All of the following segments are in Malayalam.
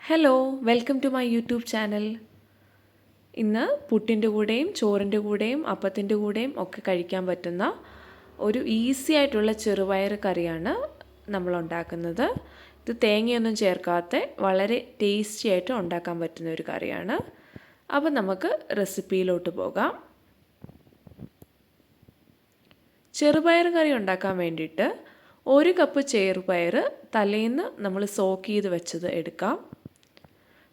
Hello, welcome to my YouTube channel. ഇന്ന് പുട്ടിൻ്റെ കൂടെയും ചോറിൻ്റെ കൂടെയും അപ്പത്തിൻ്റെ കൂടെയും ഒക്കെ കഴിക്കാൻ പറ്റുന്ന ഒരു ഈസി ആയിട്ടുള്ള ചെറുപയർ കറിയാണ് നമ്മൾ ഉണ്ടാക്കുന്നത്. ഇത് തേങ്ങയൊന്നും ചേർക്കാത്ത വളരെ ടേസ്റ്റി ആയിട്ട് ഉണ്ടാക്കാൻ പറ്റുന്ന ഒരു കറിയാണ്. അപ്പോൾ നമുക്ക് റെസിപ്പിയിലോട്ട് പോകാം. ചെറുപയർ കറി ഉണ്ടാക്കാൻ വേണ്ടിയിട്ട് 1 കപ്പ് ചെറുപയർ തലേന്ന് നമ്മൾ സോക്ക് ചെയ്ത് വെച്ചത് എടുക്കാം.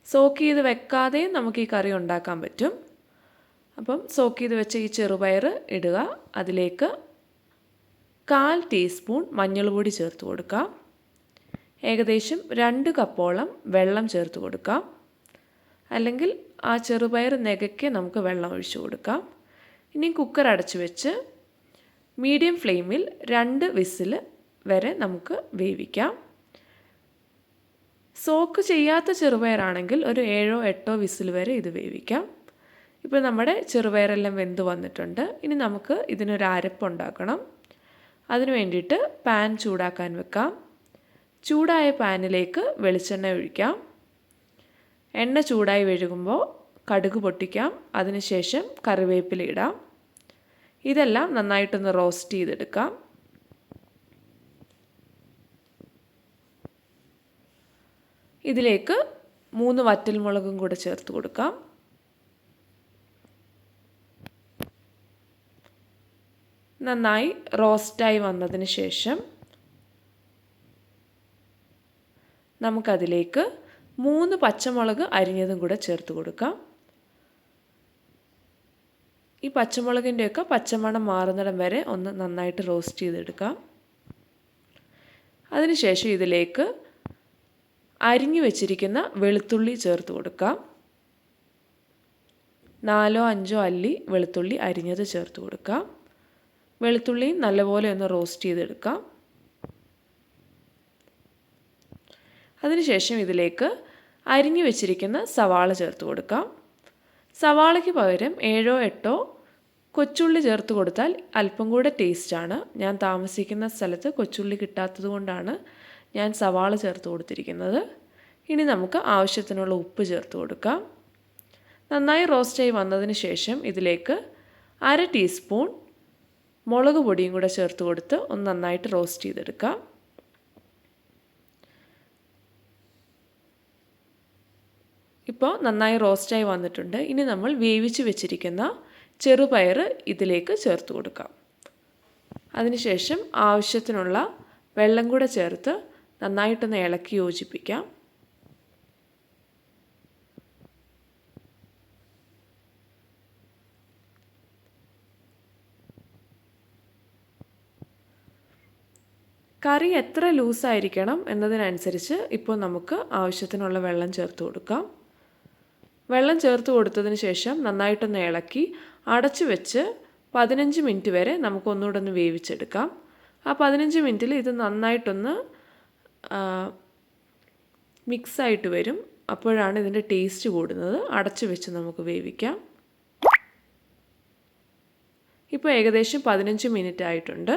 സോക്ക് ചെയ്ത് വെക്കാതെ നമുക്ക് ഈ കറി ഉണ്ടാക്കാൻ പറ്റും. അപ്പം സോക്ക് ചെയ്ത് വെച്ച ഈ ചെറുപയർ ഇടുക. അതിലേക്ക് 1/4 ടീസ്പൂൺ മഞ്ഞൾപ്പൊടി ചേർത്ത് കൊടുക്കാം. ഏകദേശം 2 കപ്പോളം വെള്ളം ചേർത്ത് കൊടുക്കാം. അല്ലെങ്കിൽ ആ ചെറുപയർ നെകയ്ക്ക് നമുക്ക് വെള്ളം ഒഴിച്ചു കൊടുക്കാം. ഇനി കുക്കർ അടച്ചു വെച്ച് മീഡിയം ഫ്ലെയിമിൽ 2 വിസിൽ വരെ നമുക്ക് വേവിക്കാം. സോക്ക് ചെയ്യാത്ത ചെറുപയറാണെങ്കിൽ ഒരു 7-8 വിസിൽ വരെ ഇത് വേവിക്കാം. ഇപ്പോൾ നമ്മുടെ ചെറുപയറെല്ലാം വെന്ത് വന്നിട്ടുണ്ട്. ഇനി നമുക്ക് ഇതിനൊരു അരപ്പുണ്ടാക്കണം. അതിന് വേണ്ടിയിട്ട് പാൻ ചൂടാക്കാൻ വെക്കാം. ചൂടായ പാനിലേക്ക് വെളിച്ചെണ്ണ ഒഴിക്കാം. എണ്ണ ചൂടായി ഒഴുകുമ്പോൾ കടുക് പൊട്ടിക്കാം. അതിനുശേഷം കറിവേപ്പില ഇടാം. ഇതെല്ലാം നന്നായിട്ടൊന്ന് റോസ്റ്റ് ചെയ്തെടുക്കാം. ഇതിലേക്ക് 3 വറ്റൽമുളകും കൂടെ ചേർത്ത് കൊടുക്കാം. നന്നായി റോസ്റ്റായി വന്നതിന് ശേഷം നമുക്കതിലേക്ക് 3 പച്ചമുളക് അരിഞ്ഞതും കൂടെ ചേർത്ത് കൊടുക്കാം. ഈ പച്ചമുളകിൻ്റെയൊക്കെ പച്ചമണം മാറുന്നിടം വരെ ഒന്ന് നന്നായിട്ട് റോസ്റ്റ് ചെയ്തെടുക്കാം. അതിനുശേഷം ഇതിലേക്ക് അരിഞ്ഞു വെച്ചിരിക്കുന്ന വെളുത്തുള്ളി ചേർത്ത് കൊടുക്കാം. 4-5 അല്ലി വെളുത്തുള്ളി അരിഞ്ഞത് ചേർത്ത് കൊടുക്കാം. വെളുത്തുള്ളിയും നല്ലപോലെ ഒന്ന് റോസ്റ്റ് ചെയ്തെടുക്കാം. അതിനുശേഷം ഇതിലേക്ക് അരിഞ്ഞു വെച്ചിരിക്കുന്ന സവാള ചേർത്ത് കൊടുക്കാം. സവാളയ്ക്ക് പകരം 7-8 കൊച്ചുള്ളി ചേർത്ത് കൊടുത്താൽ അല്പം കൂടെ ടേസ്റ്റാണ്. ഞാൻ താമസിക്കുന്ന സ്ഥലത്ത് കൊച്ചുള്ളി കിട്ടാത്തത് കൊണ്ടാണ് ഞാൻ സവാള ചേർത്ത് കൊടുത്തിരിക്കുന്നത്. ഇനി നമുക്ക് ആവശ്യത്തിനുള്ള ഉപ്പ് ചേർത്ത് കൊടുക്കാം. നന്നായി റോസ്റ്റായി വന്നതിന് ശേഷം ഇതിലേക്ക് 1/2 ടീസ്പൂൺ മുളക് പൊടിയും കൂടെ ചേർത്ത് കൊടുത്ത് ഒന്ന് നന്നായിട്ട് റോസ്റ്റ് ചെയ്തെടുക്കാം. ഇപ്പോൾ നന്നായി റോസ്റ്റായി വന്നിട്ടുണ്ട്. ഇനി നമ്മൾ വേവിച്ച് വെച്ചിരിക്കുന്ന ചെറുപയർ ഇതിലേക്ക് ചേർത്ത് കൊടുക്കാം. അതിനുശേഷം ആവശ്യത്തിനുള്ള വെള്ളം കൂടെ ചേർത്ത് നന്നായിട്ടൊന്ന് ഇളക്കി യോജിപ്പിക്കാം. കറി എത്ര ലൂസായിരിക്കണം എന്നതിനനുസരിച്ച് ഇപ്പോൾ നമുക്ക് ആവശ്യത്തിനുള്ള വെള്ളം ചേർത്ത് കൊടുക്കാം. വെള്ളം ചേർത്ത് കൊടുത്തതിന് ശേഷം നന്നായിട്ടൊന്ന് ഇളക്കി അടച്ചു വെച്ച് 15 മിനിറ്റ് വരെ നമുക്കൊന്നുകൂടെ ഒന്ന് വേവിച്ചെടുക്കാം. ആ 15 മിനിറ്റിൽ ഇത് നന്നായിട്ടൊന്ന് മിക്സായിട്ട് വരും. അപ്പോഴാണ് ഇതിൻ്റെ ടേസ്റ്റ് കൂടുന്നത്. അടച്ചു വെച്ച് നമുക്ക് വേവിക്കാം. ഇപ്പോൾ ഏകദേശം 15 മിനിറ്റ് ആയിട്ടുണ്ട്.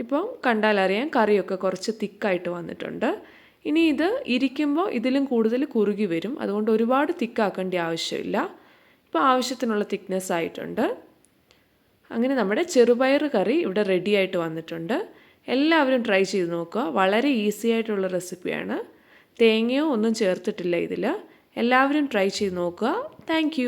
ഇപ്പം കണ്ടാലറിയാം കറിയൊക്കെ കുറച്ച് തിക്കായിട്ട് വന്നിട്ടുണ്ട്. ഇനി ഇത് ഇരിക്കുമ്പോൾ ഇതിലും കൂടുതൽ കുറുകി വരും. അതുകൊണ്ട് ഒരുപാട് തിക്കാക്കേണ്ട ആവശ്യമില്ല. ഇപ്പോൾ ആവശ്യത്തിനുള്ള തിക്നെസ് ആയിട്ടുണ്ട്. അങ്ങനെ നമ്മുടെ ചെറുപയർ കറി ഇവിടെ റെഡി ആയിട്ട് വന്നിട്ടുണ്ട്. എല്ലാവരും ട്രൈ ചെയ്ത് നോക്കുക. വളരെ ഈസി ആയിട്ടുള്ള റെസിപ്പിയാണ്. തേങ്ങയോ ഒന്നും ചേർത്തിട്ടില്ല ഇതിൽ. എല്ലാവരും ട്രൈ ചെയ്ത് നോക്കുക. താങ്ക്